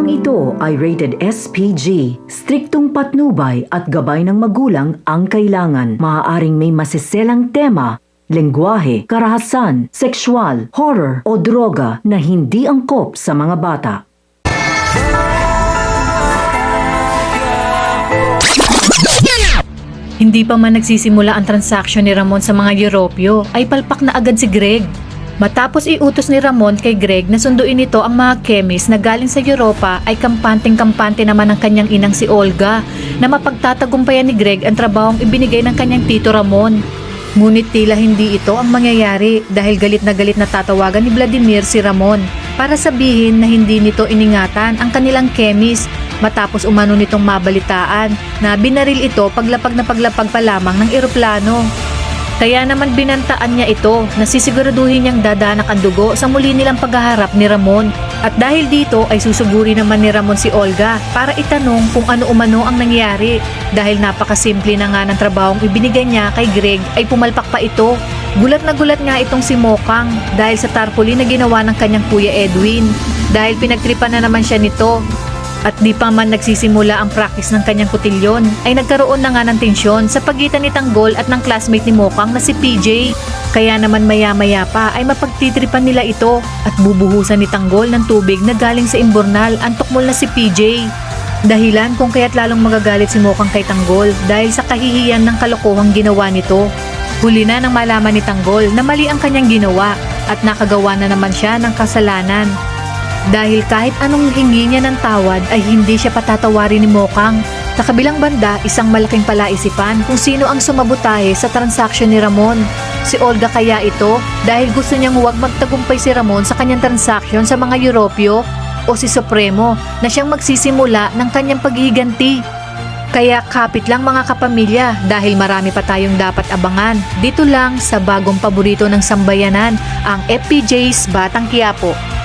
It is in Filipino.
Programang ito ay rated SPG. Striktong patnubay at gabay ng magulang ang kailangan. Maaaring may masiselang tema, lengguwahe, karahasan, sexual, horror o droga na hindi angkop sa mga bata. Hindi pa man nagsisimula ang transaksyon ni Ramon sa mga Europyo, ay palpak na agad si Greg. Matapos iutos ni Ramon kay Greg na sunduin nito ang mga chemist na galing sa Europa, ay kampanteng-kampante naman ang kanyang inang si Olga na mapagtatagumpayan ni Greg ang trabahong ibinigay ng kanyang tito Ramon. Ngunit tila hindi ito ang mangyayari dahil galit na tatawagan ni Vladimir si Ramon para sabihin na hindi nito iningatan ang kanilang chemist matapos umano nitong mabalitaan na binaril ito paglapag pa lamang ng eroplano. Kaya naman binantaan niya ito na sisiguraduhin niyang dadanak ang dugo sa muli nilang paghaharap ni Ramon. At dahil dito ay susuguri naman ni Ramon si Olga para itanong kung ano-umano ang nangyari. Dahil napakasimple na nga ng trabahong ibinigay niya kay Greg ay pumalpak pa ito. Gulat na gulat nga itong si Mokang dahil sa tarpaulin na ginawa ng kanyang kuya Edwin. Dahil pinagtripan na naman siya nito. At di pa man nagsisimula ang practice ng kanyang kutilyon, ay nagkaroon na nga ng tensyon sa pagitan ni Tanggol at ng classmate ni Mokang na si PJ. Kaya naman maya-maya pa ay mapagtitripan nila ito at bubuhusan ni Tanggol ng tubig na galing sa imbornal ang tukmol na si PJ. Dahilan kung kaya't lalong magagalit si Mokang kay Tanggol dahil sa kahihiyan ng kalokohang ginawa nito. Huli na nang malaman ni Tanggol na mali ang kanyang ginawa at nakagawa na naman siya ng kasalanan. Dahil kahit anong hingi niya ng tawad ay hindi siya patatawarin ni Mokang. Sa kabilang banda, isang malaking palaisipan kung sino ang sumabotahe sa transaksyon ni Ramon. Si Olga kaya ito dahil gusto niyang huwag magtagumpay si Ramon sa kanyang transaksyon sa mga Europyo, o si Supremo na siyang magsisimula ng kanyang paghihiganti. Kaya kapit lang mga kapamilya dahil marami pa tayong dapat abangan dito lang sa bagong paborito ng sambayanan, ang FPJ's Batang Quiapo.